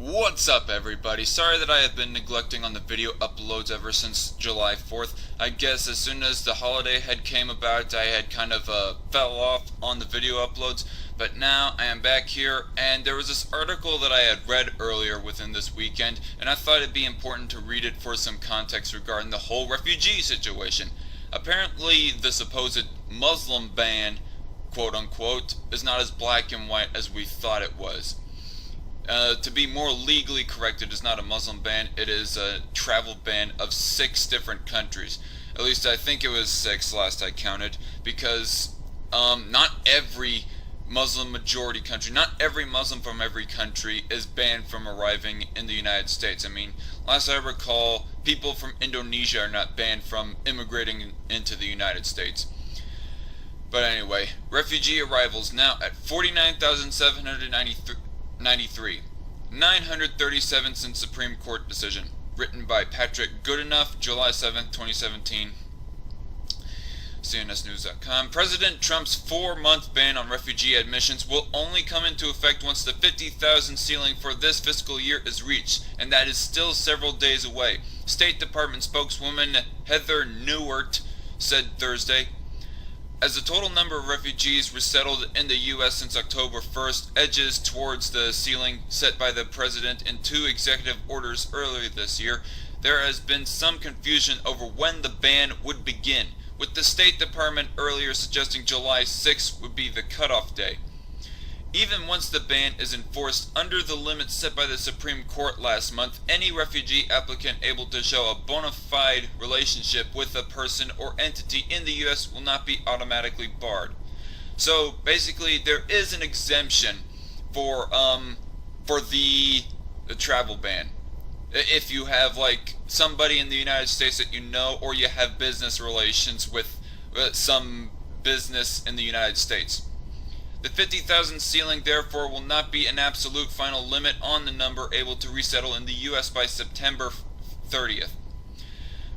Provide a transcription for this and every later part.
What's up, everybody? Sorry that I have been neglecting on the video uploads ever since July 4th. I guess as soon as the holiday had came about, I had kind of fell off on the video uploads, but now I am back here, and there was this article that I had read earlier within this weekend, and I thought it'd be important to read it for some context regarding the whole refugee situation. Apparently, the supposed Muslim ban, quote unquote, is not as black and white as we thought it was. To be more legally correct, it is not a Muslim ban, it is a travel ban of 6 different countries. At least I think it was 6 last I counted, because not every Muslim majority country, not every Muslim from every country is banned from arriving in the United States. I mean, last I recall, people from Indonesia are not banned from immigrating into the United States. But anyway, refugee arrivals now at 49,793. 937 since Supreme Court decision. Written by Patrick Goodenough, July 7th, 2017. CNSnews.com. President Trump's 4-month ban on refugee admissions will only come into effect once the 50,000 ceiling for this fiscal year is reached, and that is still several days away. State Department spokeswoman Heather Nauert said Thursday. As the total number of refugees resettled in the U.S. since October 1st edges towards the ceiling set by the president in 2 executive orders earlier this year, there has been some confusion over when the ban would begin, with the State Department earlier suggesting July 6th would be the cutoff day. Even once the ban is enforced under the limits set by the Supreme Court last month, any refugee applicant able to show a bona fide relationship with a person or entity in the U.S. will not be automatically barred. So basically, there is an exemption for the travel ban. If you have like somebody in the United States that you know, or you have business relations with some business in the United States. The 50,000 ceiling therefore will not be an absolute final limit on the number able to resettle in the U.S. by September 30th.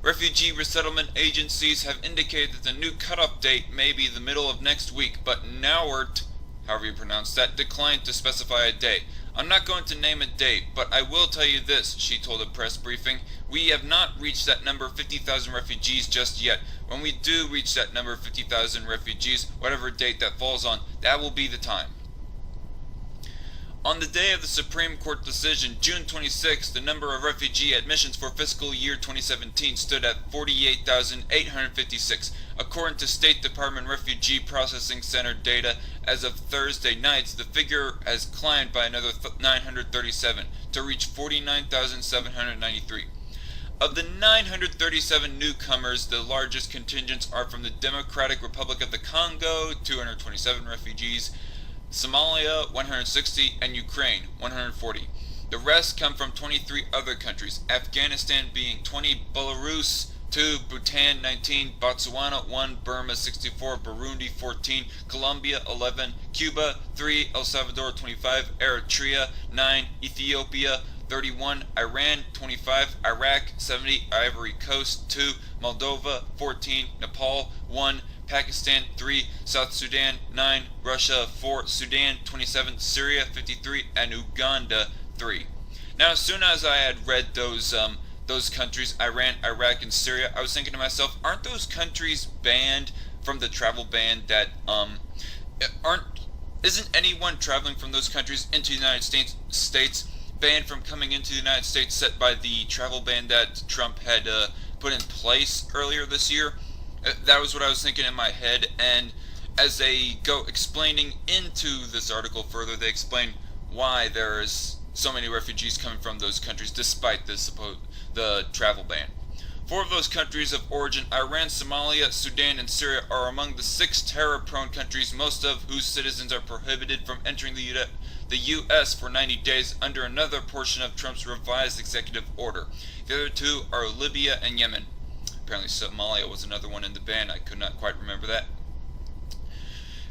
Refugee resettlement agencies have indicated that the new cutoff date may be the middle of next week, but Nauert, however you pronounce that, declined to specify a date. I'm not going to name a date, but I will tell you this, she told a press briefing. We have not reached that number of 50,000 refugees just yet. When we do reach that number of 50,000 refugees, whatever date that falls on, that will be the time. On the day of the Supreme Court decision, June 26, the number of refugee admissions for fiscal year 2017 stood at 48,856, according to State Department Refugee Processing Center data. As of Thursday night, the figure has climbed by another 937 to reach 49,793. Of the 937 newcomers, the largest contingents are from the Democratic Republic of the Congo, 227 refugees, Somalia, 160, and Ukraine, 140. The rest come from 23 other countries, Afghanistan being 20, Belarus 2, Bhutan 19, Botswana 1, Burma 64, Burundi 14, Colombia 11, Cuba 3, El Salvador 25, Eritrea 9, Ethiopia 31, Iran 25, Iraq 70, Ivory Coast 2, Moldova 14, Nepal 1, Pakistan 3, South Sudan 9, Russia 4, Sudan 27, Syria 53, and Uganda 3. Now, as soon as I had read those countries, Iran, Iraq, and Syria, I was thinking to myself, aren't those countries banned from the travel ban that isn't anyone traveling from those countries into the United States banned from coming into the United States set by the travel ban that Trump had put in place earlier this year? That was what I was thinking in my head, and as they go explaining into this article further, they explain why there is so many refugees coming from those countries despite the travel ban. 4 of those countries of origin, Iran, Somalia, Sudan, and Syria, are among the 6 terror-prone countries, most of whose citizens are prohibited from entering the U.S. for 90 days under another portion of Trump's revised executive order. The other 2 are Libya and Yemen. Apparently Somalia was another one in the ban. I could not quite remember that.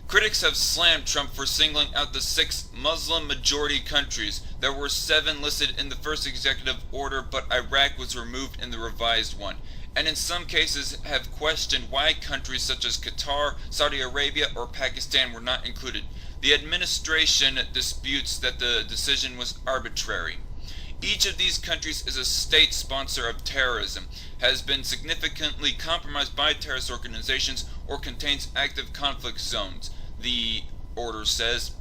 Critics have slammed Trump for singling out the 6 Muslim-majority countries. There were 7 listed in the first executive order, but Iraq was removed in the revised one, and in some cases have questioned why countries such as Qatar, Saudi Arabia, or Pakistan were not included. The administration disputes that the decision was arbitrary. Each of these countries is a state sponsor of terrorism, has been significantly compromised by terrorist organizations, or contains active conflict zones, the order says.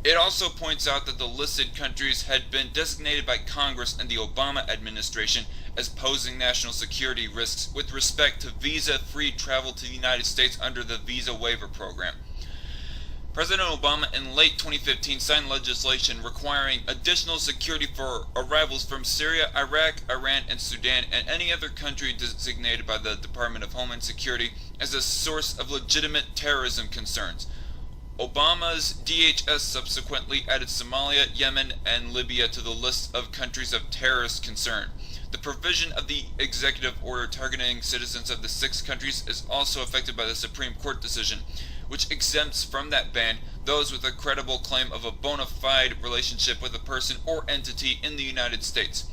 It also points out that the listed countries had been designated by Congress and the Obama administration as posing national security risks with respect to visa-free travel to the United States under the Visa Waiver Program. President Obama in late 2015 signed legislation requiring additional security for arrivals from Syria, Iraq, Iran, and Sudan, and any other country designated by the Department of Homeland Security as a source of legitimate terrorism concerns. Obama's DHS subsequently added Somalia, Yemen, and Libya to the list of countries of terrorist concern. The provision of the executive order targeting citizens of the 6 countries is also affected by the Supreme Court decision, which exempts from that ban those with a credible claim of a bona fide relationship with a person or entity in the United States.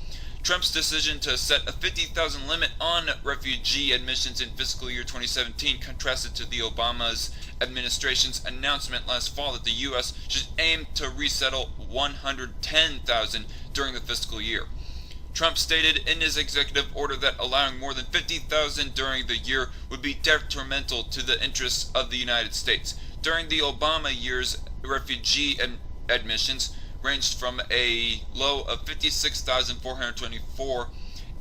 Trump's decision to set a 50,000 limit on refugee admissions in fiscal year 2017 contrasted to the Obama's administration's announcement last fall that the U.S. should aim to resettle 110,000 during the fiscal year. Trump stated in his executive order that allowing more than 50,000 during the year would be detrimental to the interests of the United States. During the Obama years, refugee admissions ranged from a low of 56,424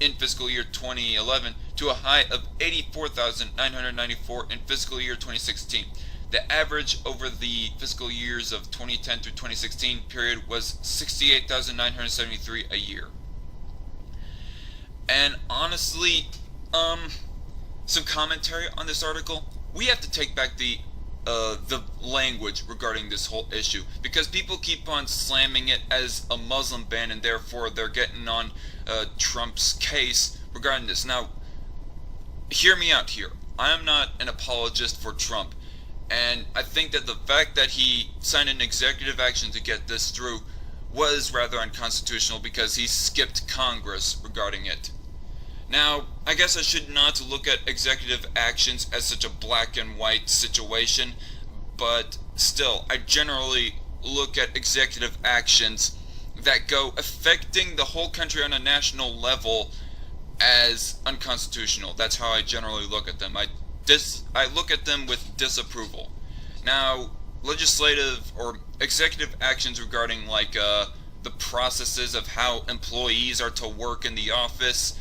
in fiscal year 2011 to a high of 84,994 in fiscal year 2016. The average over the fiscal years of 2010 through 2016 period was 68,973 a year. And honestly, some commentary on this article. We have to take back the language regarding this whole issue, because people keep on slamming it as a Muslim ban, and therefore they're getting on Trump's case regarding this. Now, hear me out here. I am not an apologist for Trump, and I think that the fact that he signed an executive action to get this through was rather unconstitutional because he skipped Congress regarding it. Now, I guess I should not look at executive actions as such a black and white situation, but still, I generally look at executive actions that go affecting the whole country on a national level as unconstitutional. That's how I generally look at them. I look at them with disapproval. Now, legislative or executive actions regarding the processes of how employees are to work in the office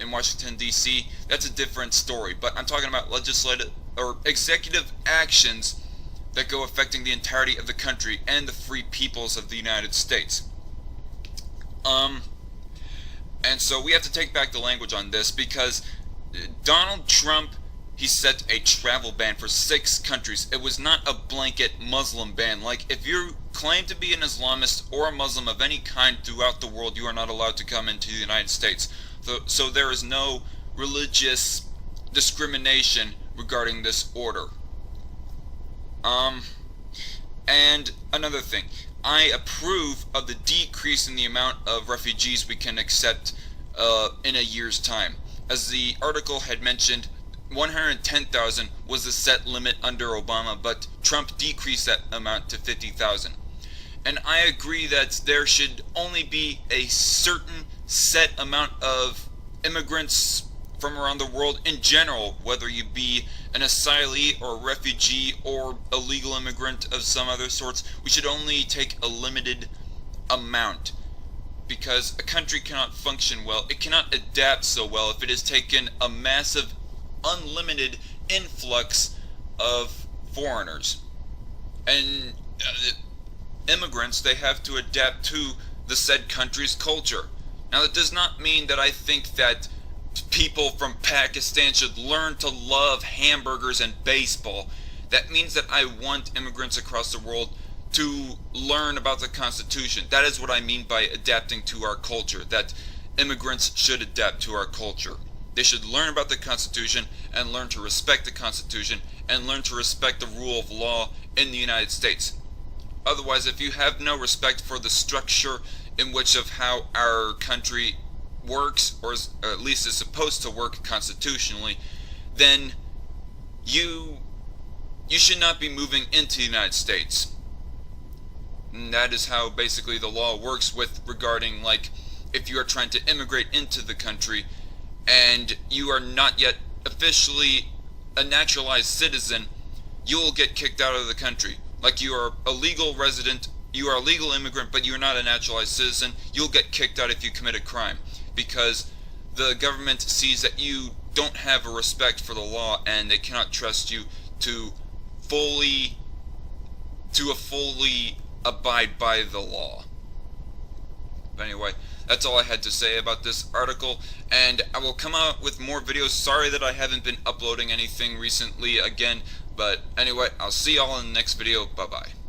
in Washington, D.C., that's a different story. But I'm talking about legislative or executive actions that go affecting the entirety of the country and the free peoples of the United States. And so we have to take back the language on this, because Donald Trump, he set a travel ban for 6 countries. It was not a blanket Muslim ban. Like, if you claim to be an Islamist or a Muslim of any kind throughout the world, you are not allowed to come into the United States. So there is no religious discrimination regarding this order. And another thing, I approve of the decrease in the amount of refugees we can accept in a year's time. As the article had mentioned, 110,000 was the set limit under Obama, but Trump decreased that amount to 50,000. And I agree that there should only be a certain set amount of immigrants from around the world in general, whether you be an asylee or a refugee or a legal immigrant of some other sorts. We should only take a limited amount, because a country cannot function well, it cannot adapt so well if it has taken a massive, unlimited influx of foreigners. And immigrants, they have to adapt to the said country's culture. Now, that does not mean that I think that people from Pakistan should learn to love hamburgers and baseball. That means that I want immigrants across the world to learn about the Constitution. That is what I mean by adapting to our culture, that immigrants should adapt to our culture. They should learn about the Constitution and learn to respect the Constitution and learn to respect the rule of law in the United States. Otherwise, if you have no respect for the structure in which of how our country works, or at least is supposed to work constitutionally, then you should not be moving into the United States. And that is how basically the law works with regarding, like, if you are trying to immigrate into the country and you are not yet officially a naturalized citizen, you will get kicked out of the country. Like, you are a legal resident, you are a legal immigrant, but you are not a naturalized citizen, you'll get kicked out if you commit a crime, because the government sees that you don't have a respect for the law and they cannot trust you to fully abide by the law. But anyway, that's all I had to say about this article, and I will come out with more videos. Sorry that I haven't been uploading anything recently again, but anyway, I'll see y'all in the next video. Bye bye.